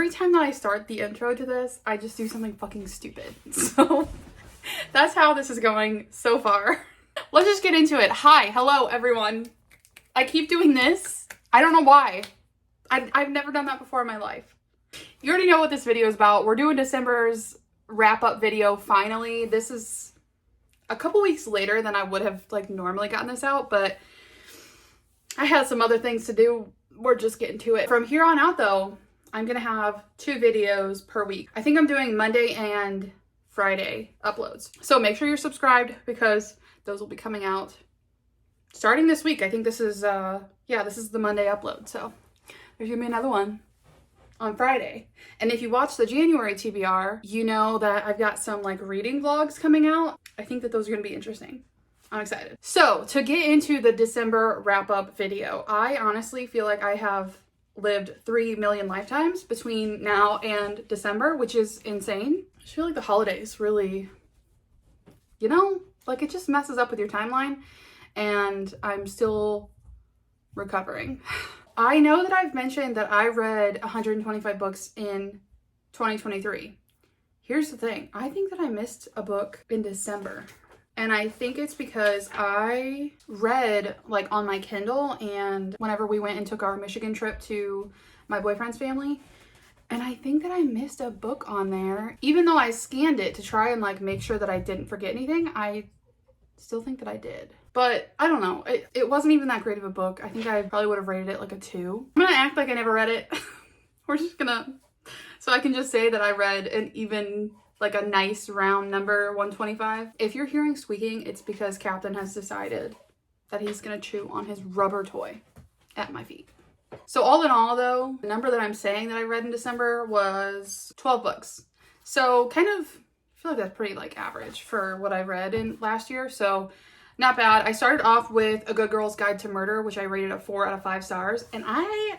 every time that I start the intro to this, I just do something fucking stupid. So that's how this is going so far. Let's just get into it. Hi, hello everyone. I keep doing this. I don't know why. I've never done that before in my life. You already know what this video is about. We're doing December's wrap-up video finally. This is a couple weeks later than I would have normally gotten this out, but I had some other things to do. We're just getting to it. From here on out though, I'm gonna have 2 videos per week. I think I'm doing Monday and Friday uploads. So make sure you're subscribed because those will be coming out starting this week. I think this is, this is the Monday upload. So there's gonna be another one on Friday. And if you watch the January TBR, you know that I've got some reading vlogs coming out. I think that those are gonna be interesting. I'm excited. So to get into the December wrap-up video, I honestly feel like I have lived 3 million lifetimes between now and December, which is insane. I just feel like the holidays really, it just messes up with your timeline, and I'm still recovering. I know that I've mentioned that I read 125 books in 2023. Here's the thing. I think that I missed a book in December. And I think it's because I read on my Kindle, and whenever we went and took our Michigan trip to my boyfriend's family, and I think that I missed a book on there. Even though I scanned it to try and make sure that I didn't forget anything, I still think that I did. But I don't know. It wasn't even that great of a book. I think I probably would have rated it a 2. I'm gonna act like I never read it. We're just gonna, so I can just say that I read an even a nice round number 125. If you're hearing squeaking, it's because Captain has decided that he's gonna chew on his rubber toy at my feet. So all in all though, the number that I'm saying that I read in December was 12 books. So kind of, I feel like that's pretty average for what I read in last year. So not bad. I started off with A Good Girl's Guide to Murder, which I rated a 4 out of 5 stars. And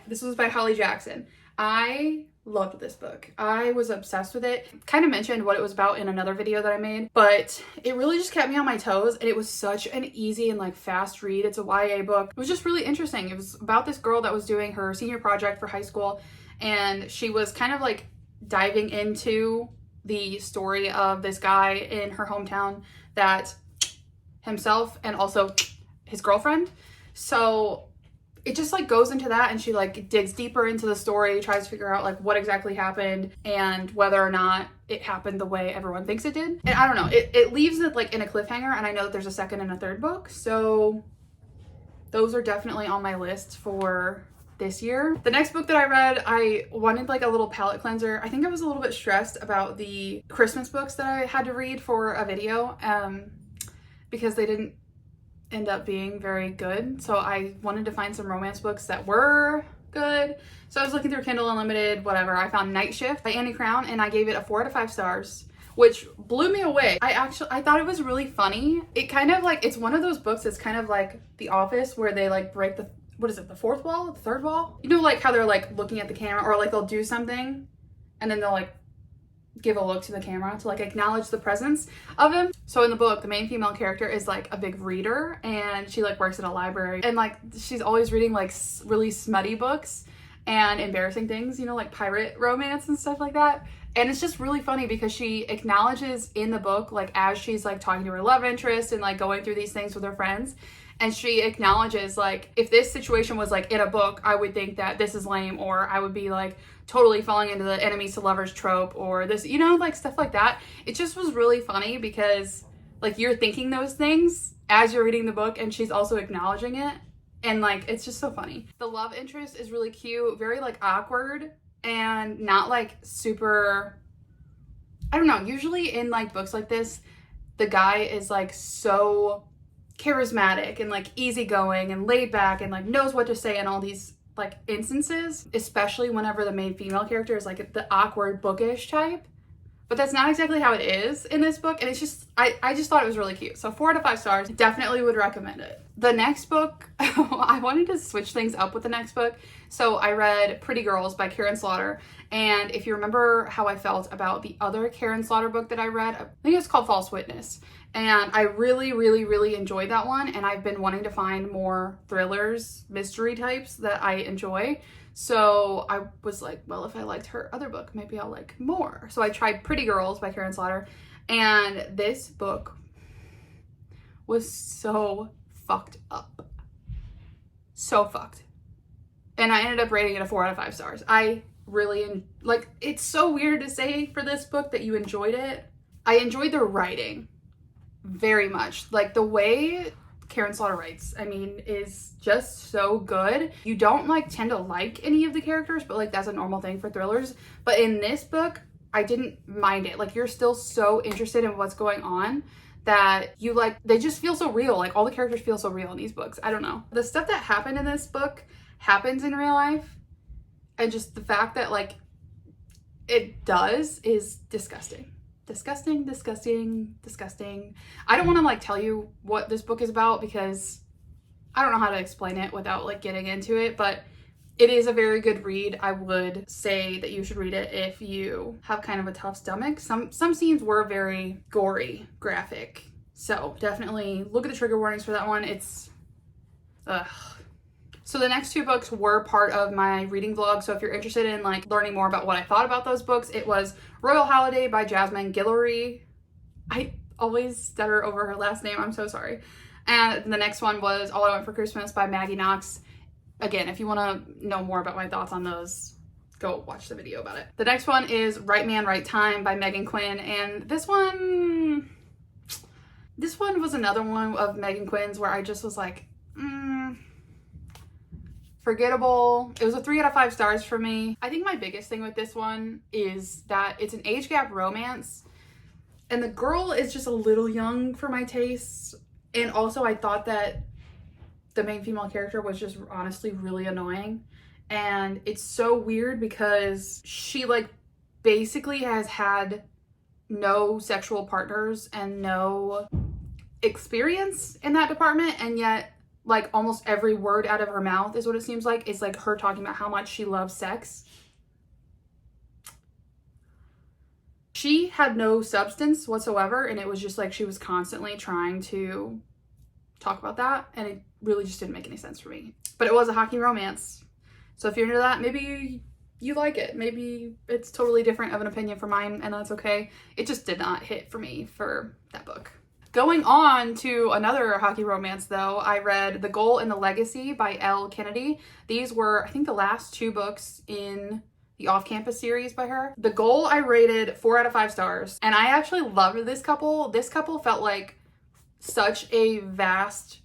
this was by Holly Jackson. I loved this book. I was obsessed with it. Kind of mentioned what it was about in another video that I made, but it really just kept me on my toes, and it was such an easy and fast read. It's a YA book. It was just really interesting. It was about this girl that was doing her senior project for high school, and she was kind of diving into the story of this guy in her hometown that himself and also his girlfriend. So it just goes into that, and she digs deeper into the story, tries to figure out what exactly happened and whether or not it happened the way everyone thinks it did. And I don't know, it leaves it in a cliffhanger, and I know that there's a second and a third book, so those are definitely on my list for this year. The next book that I read, I wanted a little palate cleanser. I think I was a little bit stressed about the Christmas books that I had to read for a video because they didn't end up being very good. So I wanted to find some romance books that were good. So I was looking through Kindle Unlimited, whatever. I found Night Shift by Annie Crown, and I gave it a 4 out of 5 stars, which blew me away. I thought it was really funny. It kind of it's one of those books that's kind of like The Office, where they break the, what is it, the fourth wall, the third wall? You know, how they're looking at the camera, or they'll do something and then they'll give a look to the camera to acknowledge the presence of him. So in the book, the main female character is a big reader, and she works in a library, and she's always reading really smutty books and embarrassing things, pirate romance and stuff like that. And it's just really funny because she acknowledges in the book, as she's talking to her love interest and going through these things with her friends, and she acknowledges if this situation was in a book, I would think that this is lame, or I would be totally falling into the enemies to lovers trope, or this, stuff like that. It just was really funny because you're thinking those things as you're reading the book, and she's also acknowledging it, and it's just so funny. The love interest is really cute, very awkward, and not super, I don't know, usually in books like this, the guy is so charismatic and easygoing and laid back and knows what to say in all these instances, especially whenever the main female character is the awkward bookish type. But that's not exactly how it is in this book, and it's just, I just thought it was really cute. So 4 out of 5 stars, definitely would recommend it. The next book, I wanted to switch things up with the next book. So I read Pretty Girls by Karen Slaughter, and if you remember how I felt about the other Karen Slaughter book that I read, I think it was called False Witness. And I really, really, really enjoyed that one, and I've been wanting to find more thrillers, mystery types that I enjoy. So I was like, well, if I liked her other book, maybe I'll like more. So I tried Pretty Girls by Karen Slaughter, and this book was so fucked up. So fucked. And I ended up rating it a 4 out of 5 stars. I really, like, it's so weird to say for this book that you enjoyed it. I enjoyed the writing very much. Like, the way Karen Slaughter writes, I mean, is just so good. You don't like tend to like any of the characters, but like that's a normal thing for thrillers. But in this book, I didn't mind it. Like, you're still so interested in what's going on that you like, they just feel so real. Like, all the characters feel so real in these books. I don't know. The stuff that happened in this book happens in real life, and just the fact that like it does is disgusting. Disgusting, disgusting, disgusting. I don't want to like tell you what this book is about because I don't know how to explain it without like getting into it, but it is a very good read. I would say that you should read it if you have kind of a tough stomach. Some scenes were very gory, graphic. So definitely look at the trigger warnings for that one. It's ugh. So the next 2 books were part of my reading vlog. So if you're interested in like learning more about what I thought about those books, it was Royal Holiday by Jasmine Guillory. I always stutter over her last name. I'm so sorry. And the next one was All I Want for Christmas by Maggie Knox. Again, if you want to know more about my thoughts on those, go watch the video about it. The next one is Right Man, Right Time by Megan Quinn. And this one was another one of Megan Quinn's where I just was like, forgettable. It was a 3 out of 5 stars for me. I think my biggest thing with this one is that it's an age gap romance, and the girl is just a little young for my tastes. And also I thought that the main female character was just honestly really annoying. And it's so weird because she like basically has had no sexual partners and no experience in that department, and yet like almost every word out of her mouth is what it seems like. It's like her talking about how much she loves sex. She had no substance whatsoever, and it was just like she was constantly trying to talk about that, and it really just didn't make any sense for me. But it was a hockey romance. So if you're into that, maybe you like it. Maybe it's totally different of an opinion from mine, and that's okay. It just did not hit for me for that book. Going on to another hockey romance though, I read The Goal and the Legacy by Elle Kennedy. These were, I think, the last 2 books in the Off-Campus series by her. The Goal I rated 4 out of 5 stars, and I actually loved this couple. This couple felt like such a vast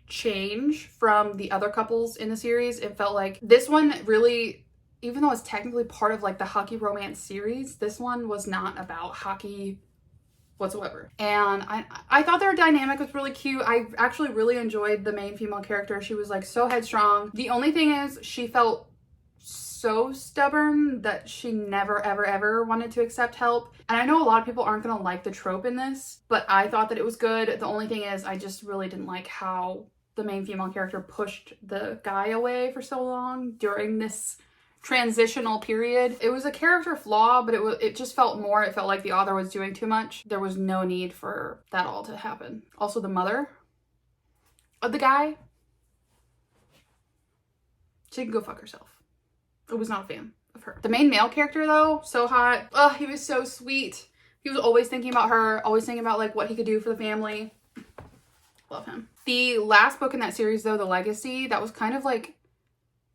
change from the other couples in the series. It felt like this one really, even though it's technically part of like the hockey romance series, this one was not about hockey whatsoever. And I thought their dynamic was really cute. I actually really enjoyed the main female character. She was like so headstrong. The only thing is she felt so stubborn that she never ever ever wanted to accept help. And I know a lot of people aren't gonna like the trope in this, but I thought that it was good. The only thing is I just really didn't like how the main female character pushed the guy away for so long during this transitional period. It was a character flaw, but it just felt like the author was doing too much. There was no need for that all to happen. Also, the mother of the guy, she can go fuck herself. I was not a fan of her. The main male character though, so hot. Oh, he was so sweet. He was always thinking about her, always thinking about like what he could do for the family. Love him. The last book in that series though, The Legacy, that was kind of like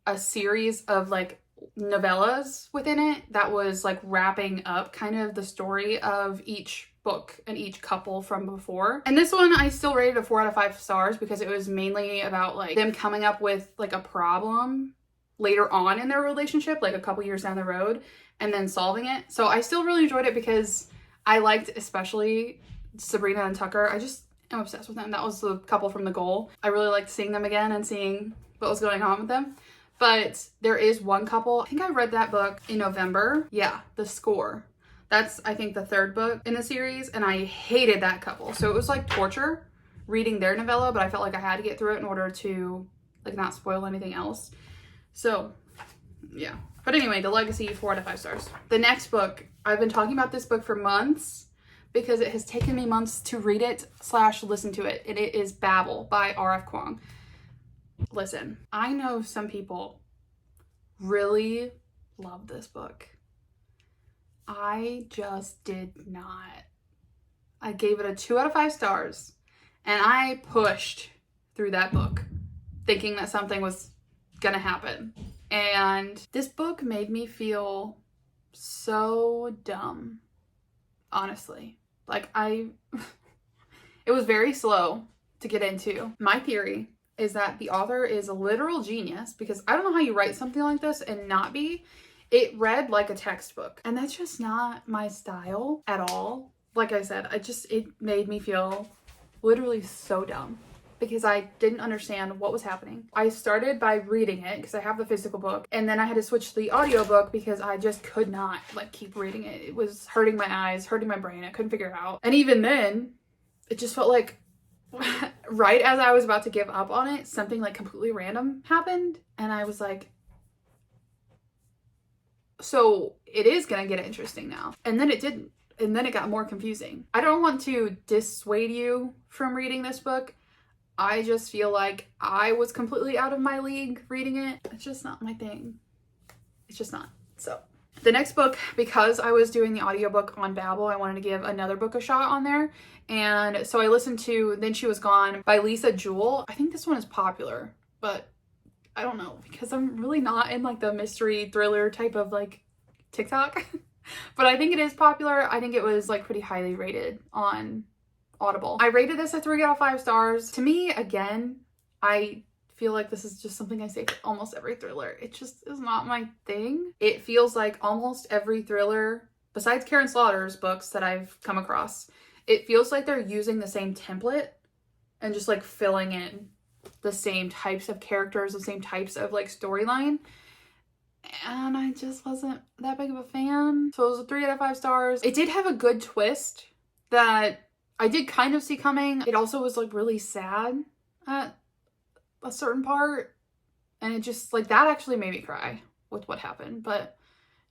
a series of like novellas within it that was like wrapping up kind of the story of each book and each couple from before. And this one I still rated a 4 out of 5 stars because it was mainly about like them coming up with like a problem later on in their relationship, like a couple years down the road, and then solving it. So I still really enjoyed it because I liked especially Sabrina and Tucker. I'm obsessed with them. That was the couple from The Goal. I really liked seeing them again and seeing what was going on with them. But there is one couple, I think I read that book in November. Yeah, The Score. That's, I think, the 3rd book in the series, and I hated that couple. So it was like torture reading their novella, but I felt like I had to get through it in order to like not spoil anything else. So yeah. But anyway, The Legacy, 4 out of 5 stars. The next book, I've been talking about this book for months because it has taken me months to read it / listen to it, and it is Babel by R.F. Kuang. Listen, I know some people really love this book. I just did not. I gave it a 2 out of 5 stars, and I pushed through that book thinking that something was gonna happen. And this book made me feel so dumb, honestly. Like it was very slow to get into. My theory is that the author is a literal genius, because I don't know how you write something like this and not be. It read like a textbook, and that's just not my style at all. Like I said, it made me feel literally so dumb because I didn't understand what was happening. I started by reading it because I have the physical book, and then I had to switch to the audiobook because I just could not like keep reading it. It was hurting my eyes, hurting my brain. I couldn't figure it out. And even then, it just felt like right as I was about to give up on it, something like completely random happened, and I was like, so it is gonna get interesting now. And then it didn't. And then it got more confusing. I don't want to dissuade you from reading this book. I just feel like I was completely out of my league reading it. It's just not my thing. It's just not. So the next book, because I was doing the audiobook on Babbel, I wanted to give another book a shot on there. And so I listened to Then She Was Gone by Lisa Jewell. I think this one is popular, but I don't know, because I'm really not in like the mystery thriller type of like TikTok. But I think it is popular. I think it was like pretty highly rated on Audible. I rated this a 3 out of 5 stars. To me, again, I feel like this is just something I say for almost every thriller. It just is not my thing. It feels like almost every thriller, besides Karen Slaughter's books that I've come across, it feels like they're using the same template and just like filling in the same types of characters, the same types of like storyline. And I just wasn't that big of a fan. So it was a 3 out of 5 stars. It did have a good twist that I did kind of see coming. It also was like really sad at a certain part. And it just like that actually made me cry with what happened. But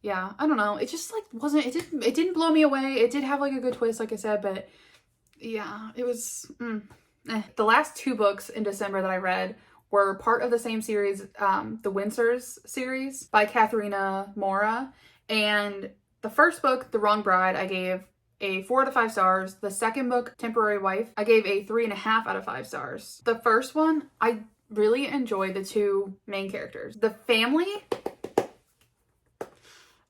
yeah, I don't know. It just like wasn't, it didn't blow me away. It did have like a good twist, like I said, but yeah, it was, The last 2 books in December that I read were part of the same series, the Windsors series by Katharina Mora. And the first book, The Wrong Bride, I gave a 4 out of 5 stars. The second book, Temporary Wife, I gave a 3.5 out of 5 stars. The first one, I really enjoyed the 2 main characters. The family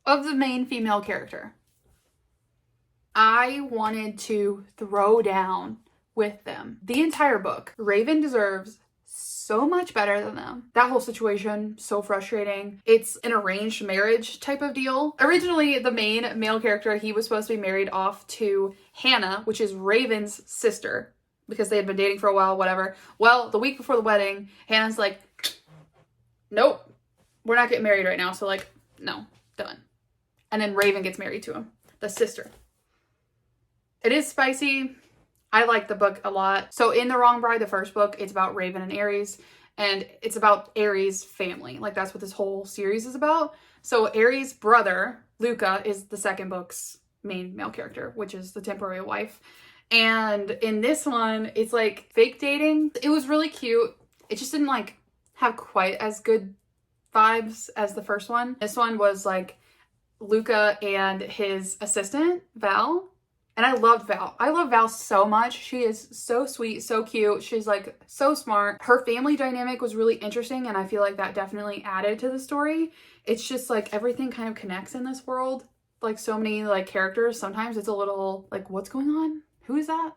of the main female character. I wanted to throw down with them the entire book. Raven deserves so much better than them. That whole situation, so frustrating. It's an arranged marriage type of deal. Originally, the main male character, he was supposed to be married off to Hannah, which is Raven's sister, because they had been dating for a while, whatever. Well, the week before the wedding, Hannah's like, nope, we're not getting married right now. So like, no, done. And then Raven gets married to him, the sister. It is spicy. I like the book a lot. So in The Wrong Bride, the first book, it's about Raven and Aries, and it's about Aries' family. Like that's what this whole series is about. So Aries' brother, Luca, is the second book's main male character, which is the temporary wife. And in this one, it's like fake dating. It was really cute. It just didn't like have quite as good vibes as the first one. This one was like Luca and his assistant, Val. And I loved Val. I love Val so much. She is so sweet, so cute. She's like so smart. Her family dynamic was really interesting, and I feel like that definitely added to the story. It's just like everything kind of connects in this world. Like so many like characters, sometimes it's a little like, what's going on? Who is that?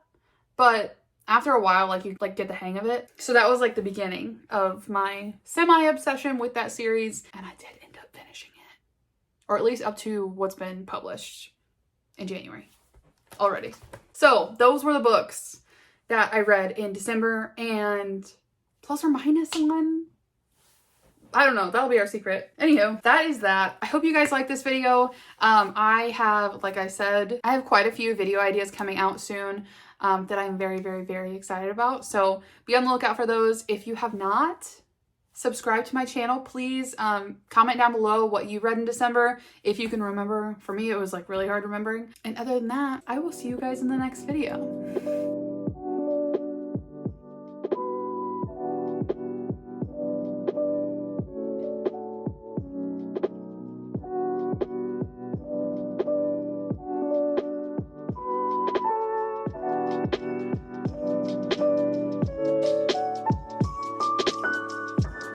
But after a while, like you like get the hang of it. So that was like the beginning of my semi-obsession with that series, and I did end up finishing it. Or at least up to what's been published in January. Already. So those were the books that I read in December, and plus or minus one, I don't know, that'll be our secret. Anywho, that is that. I hope you guys like this video. I have, like I said, I have quite a few video ideas coming out soon that I'm very, very, very excited about. So be on the lookout for those. If you have not subscribe to my channel, please comment down below what you read in December, if you can remember. For me, it was like really hard remembering. And other than that, I will see you guys in the next video.